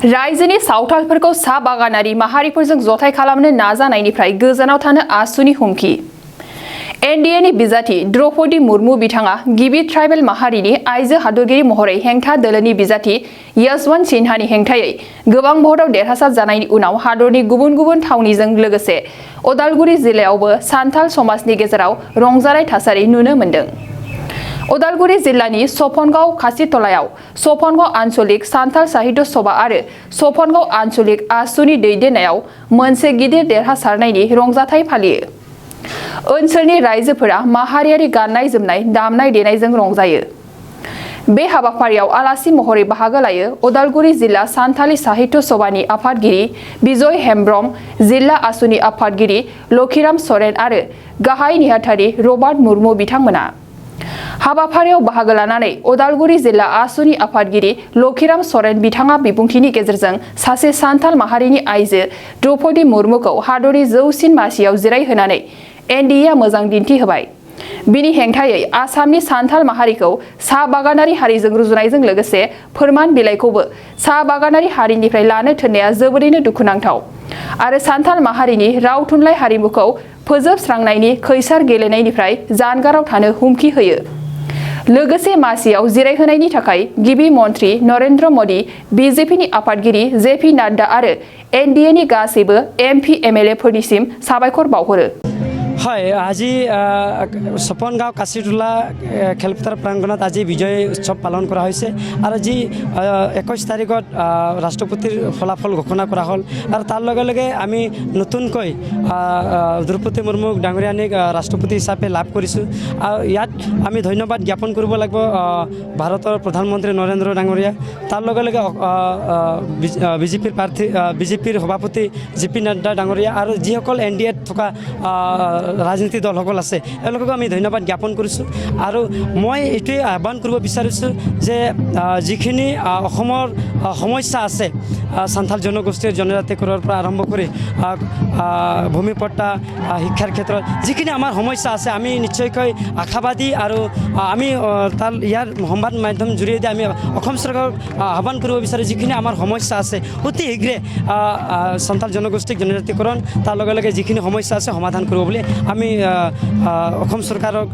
रायजोनि सावथालफोरखौ सा बागानारि माहारिफोरजों जथाय खालामनो नाजानायनिफ्राय गोजानाव थानो आसुनि हुमखि। एनडिएनि बिजाथि द्रौपदी मुर्मु बिथाङा गिबि ट्राइबेल माहारिनि आइजो हादरगिरि महरै हेंथा दोलोनि बिजाथि यशवंत सिन्हानि हेंथायै गोबां भटआव देरहासार जानायनि उनाव हादरनि गुबुन गुबुन थावनिजों लोगोसे उदालगुरि जिल्लायावबो सान्थाल समाजनि गेजेराव रंजानाय थासारि नुनो मोन्दों। उदालगुरि जिल्लानि सफनगाव खासितलायाव सफनगाव आन्चलिक सान्थाल साहित्य सभा आरो सफनगाव आन्चलिक आसुनि दैदेननायाव मोनसे गिदिर देरहासारनायनि रंजाथाइ फालियो। ओनसोलनि रायजोफोरा माहारियारि गाननाय जोमनाय दामनाय देनायजों रंजायो। बे हाबाफारियाव आलासि महरै बाहागो लायो उदालगुरि जिल्ला सान्थाली साहित्य सभानि आफादगिरि बिजय हेम्ब्रम, जिल्ला आसुनि आफादगिरि लखिराम सरेन आरो गाहाय नेहाथारि रबार्ट मुर्मु बिथांमोना। हाबाफारियाव बाहागो लानानै उदालगुरि जिल्ला आसुनि आफादगिरि लखिराम सरेन बिथाङा बिबुंथिनि गेजेरजों सासे सान्थाल माहारिनि आइजो द्रौपदी मुर्मुखौ हादरनि जौसिन मासियाव जिरायहोनानै एनडिएआ मोजां दिन्थि होबाय। बिनि हेंथायै आसामनि सान्थाल माहारिखौ सा बागानारि हारिजों रुजुनायजों लोगोसे फोरमान बिलाइखौबो सा बागानारि हारिनिफ्राय लानो थिननाया जोबोरैनो दुखुनांथाव आरो सान्थाल माहारिनि राव थुनलाइ हारिमुखौ फोजोबस्रांनायनि खैसार गेलेनायनिफ्राय जानगाराव थानो हुमखि होयो। लोगोसे मासियाव जिरायहोनायनि थाखाय गिबि मन्त्रि नरेन्द्र मोदी, बिजेपिनि आफादगिरि जेपि नाड्डा आरो एनडिएनि गासैबो एमपि एमएलएफोरनिसिम साबायखर बावहरो। হয়, আজি সপনগাঁও কাছিতলা খেলপথাৰ প্ৰাংগণত আজি বিজয় উৎসৱ পালন কৰা হৈছে আৰু যি 21 তাৰিখত ৰাষ্ট্ৰপতিৰ ফলাফল ঘোষণা কৰা হ'ল আৰু তাৰ লগে লগে আমি নতুনকৈ দ্ৰৌপদী মুৰ্মু ডাঙৰীয়ানীক ৰাষ্ট্ৰপতি হিচাপে লাভ কৰিছোঁ। আৰু ইয়াত আমি ধন্যবাদ জ্ঞাপন কৰিব লাগিব ভাৰতৰ প্ৰধানমন্ত্ৰী নৰেন্দ্ৰ ডাঙৰীয়া, তাৰ লগে লগে বিজেপিৰ সভাপতি জেপি নাড্ডা ডাঙৰীয়া আৰু যিসকল এনডিএত থকা ৰাজনীতি দলসকল আছে এওঁলোকক আমি ধন্যবাদ জ্ঞাপন কৰিছোঁ। আৰু মই এইটোৱে আহ্বান কৰিব বিচাৰিছোঁ যে যিখিনি অসমৰ সমস্যা আছে সান্থাল জনগোষ্ঠীৰ জনজাতিকৰণৰ পৰা আৰম্ভ কৰি ভূমিপট্টা শিক্ষাৰ ক্ষেত্ৰত যিখিনি আমাৰ সমস্যা আছে আমি নিশ্চয়কৈ আশাবাদী আৰু আমি তাৰ ইয়াৰ সংবাদ মাধ্যম জৰিয়তে আমি অসম চৰকাৰক আহ্বান কৰিব বিচাৰোঁ যিখিনি আমাৰ সমস্যা আছে অতি শীঘ্ৰে সান্থাল জনগোষ্ঠীক জনজাতিকৰণ তাৰ লগে লগে যিখিনি সমস্যা আছে সমাধান কৰিব বুলি আমি অসম চৰকাৰক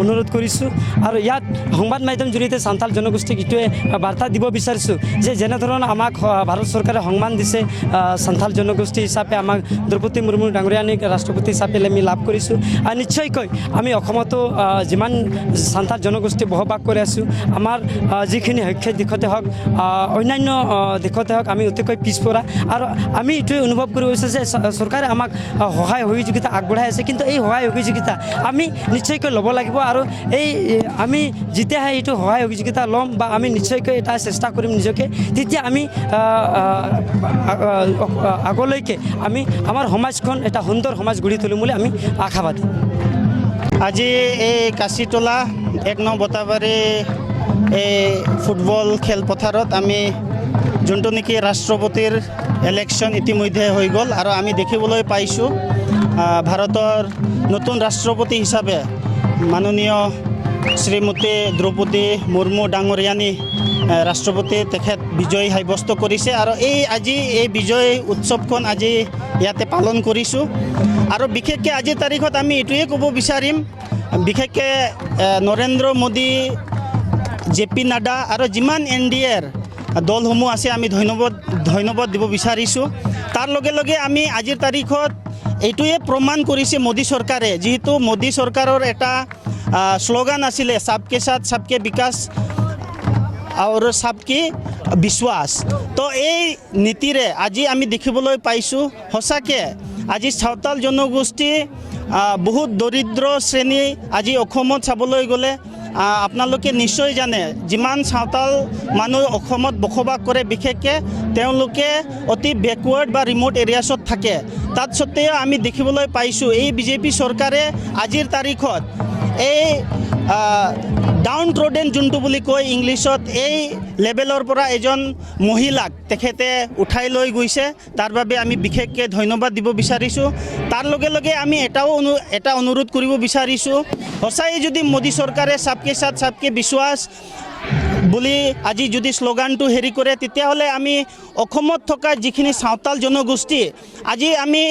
অনুৰোধ কৰিছোঁ। আৰু ইয়াত সংবাদ মাধ্যম জৰিয়তে সান্থাল জনগোষ্ঠীক এইটোৱে বাৰ্তা দিব বিচাৰিছোঁ যে যেনেধৰণৰ আমাক ভাৰত চৰকাৰে সন্মান দিছে সান্থাল জনগোষ্ঠী হিচাপে আমাক দ্ৰৌপদী মুৰ্মু ডাঙৰীয়ানীক ৰাষ্ট্ৰপতি হিচাপে আমি লাভ কৰিছোঁ। আৰু নিশ্চয়কৈ আমি অসমতো যিমান সান্থাল জনগোষ্ঠী বসবাস কৰি আছোঁ আমাৰ যিখিনি শৈক্ষিক দিশতে হওক অন্যান্য দিশতে হওক আমি অতিকৈ পিছপৰা আৰু আমি এইটোৱে অনুভৱ কৰি গৈছোঁ যে চৰকাৰে আমাক সহায় সহযোগিতা আগবঢ়াই আছে, কিন্তু এই সহায় সহযোগিতা আমি নিশ্চয়কৈ ল'ব লাগিব আৰু এই আমি যেতিয়াহে এইটো সহায় সহযোগিতা ল'ম বা আমি নিশ্চয়কৈ এটা চেষ্টা কৰিম নিজকে, তেতিয়া আমি আগলৈকে আমি আমাৰ সমাজখন এটা সুন্দৰ সমাজ গঢ়ি তুলিম বুলি আমি আশাবাদী। আজি এই কাছিতলা 1 নং বটাবাৰী এই ফুটবল খেলপথাৰত আমি যোনটো নেকি ৰাষ্ট্ৰপতিৰ ইলেকশ্যন ইতিমধ্যে হৈ গ'ল আৰু আমি দেখিবলৈ পাইছোঁ ভাৰতৰ নতুন ৰাষ্ট্ৰপতি হিচাপে মাননীয় শ্ৰীমতী দ্ৰৌপদী মুৰ্মু ডাঙৰীয়ানী ৰাষ্ট্ৰপতি তেখেত বিজয় সাব্যস্ত কৰিছে আৰু আজি এই বিজয় উৎসৱখন আজি ইয়াতে পালন কৰিছোঁ। আৰু বিশেষকৈ আজিৰ তাৰিখত আমি এইটোৱে ক'ব বিচাৰিম, বিশেষকৈ নৰেন্দ্ৰ মোদী, জেপি নাড্ডা আৰু যিমান এনডিএৰ দলসমূহ আছে আমি ধন্যবাদ দিব বিচাৰিছোঁ। তাৰ লগে লগে আমি আজিৰ তাৰিখত এইটোৱে প্ৰমাণ কৰিছে মোদী চৰকাৰে, যিহেতু মোদী চৰকাৰৰ এটা শ্লোগান আছিলে সবকে সাথ সবকে বিকাশ আৰু সবকে বিশ্বাস। তো এই নীতিৰে আজি আমি দেখিবলৈ পাইছোঁ সঁচাকৈ আজি সাঁওতাল জনগোষ্ঠী বহুত দৰিদ্ৰ শ্ৰেণী আজি অসমত চাবলৈ গ'লে আপোনালোকে নিশ্চয় জানে যিমান সাঁওতাল মানুহ অসমত বসবাস কৰে বিশেষকৈ তেওঁলোকে অতি বেকৱাৰ্ড বা ৰিম'ট এৰিয়াছত থাকে। তাত সত্ত্বেও আমি দেখিবলৈ পাইছোঁ এই বিজেপি চৰকাৰে আজিৰ তাৰিখত এই ডাউন ট্ৰডেন যোনটো বুলি কয় ইংলিছত এই লেভেলৰ পৰা এজন মহিলাক তেখেতে উঠাই লৈ গৈছে, তাৰ বাবে আমি বিশেষকৈ ধন্যবাদ দিব বিচাৰিছোঁ। তাৰ লগে লগে আমি এটা অনুৰোধ কৰিব বিচাৰিছোঁ, সঁচাই যদি মোদী চৰকাৰে সবকে সাথ সবকে বিশ্বাস বুলি আজি যদি শ্লোগানটো হেৰি কৰে তেতিয়াহ'লে আমি অসমত থকা যিখিনি সাঁওতাল জনগোষ্ঠী আজি আমি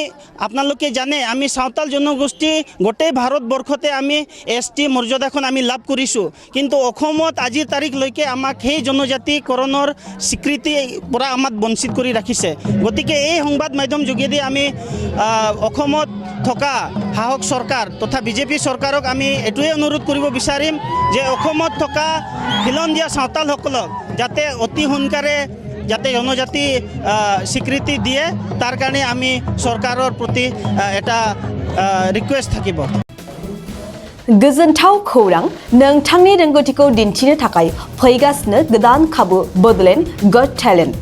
আপোনালোকে জানে আমি সাঁওতাল জনগোষ্ঠী গোটেই ভাৰতবৰ্ষতে আমি ST মৰ্যাদাখন আমি লাভ কৰিছোঁ কিন্তু অসমত আজিৰ তাৰিখলৈকে আমাক সেই জনজাতিকৰণৰ স্বীকৃতিৰ পৰা আমাক বঞ্চিত কৰি ৰাখিছে গতিকে এই সংবাদ মাধ্যম যোগেদি আমি অসমত থকা সাহস চৰকাৰ তথা বিজেপি চৰকাৰক আমি এটোৱে অনুৰোধ কৰিব বিচাৰিম যে অসমত থকা খিলঞ্জীয়া সাঁওতালসকলক যাতে অতি সোনকালে যাতে জনজাতি স্বীকৃতি দিয়ে তাৰ কাৰণে আমি চৰকাৰৰ প্ৰতি এটা ৰিকুৱেষ্ট থাকিব गोजोनथाव खौरां नोंथांनि रोंगौथिखौ दिन्थिनो थाखाय फैगासिनो गोदान खाबु बडलेण्ड गट टेलेन्ट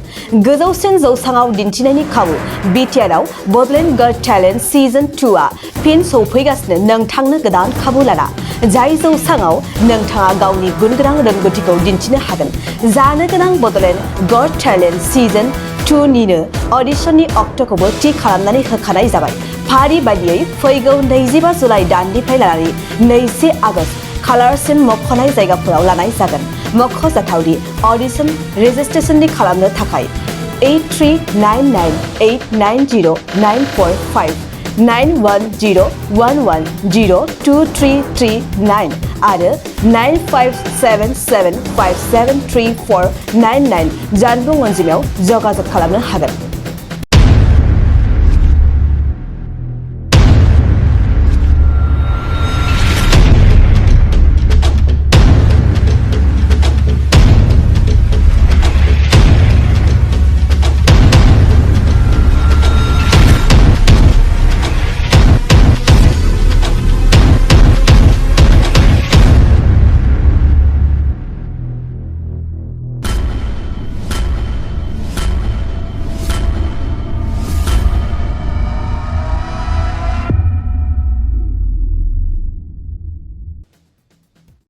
गोजौसिन जौसाङाव दिन्थिनायनि खाबु बिटिआरआव बडलेण्ड गट टेलेन्ट सिजन 2आ फिन सौफैगासिनो नोंथांनो गोदान खाबु लाना जाय जौसाङाव नोंथाङा गावनि गुनगोनां रोंगौथिखौ दिन्थिनो हागोन जानो गोनां बडलेण्ड गट टेलेन्ट सिजन 2 निनो अडिशननि अक्ट'खौबो थि खालामनानै होखानाय जाबाय फारि बायदियै फैगौ 25 जुलाइ दाननिफ्राय लानानै 2 आगस्त खालारसिम मख'नाय जायगाफोराव लानाय जागोन मख'जाथावदि अडिशन रेजिस्ट्रेशननि खालामनो थाखाय 8399890945 9101102339 आरो 9577573499 जानबुं अनजिमायाव जगाजग खालामनो हागोन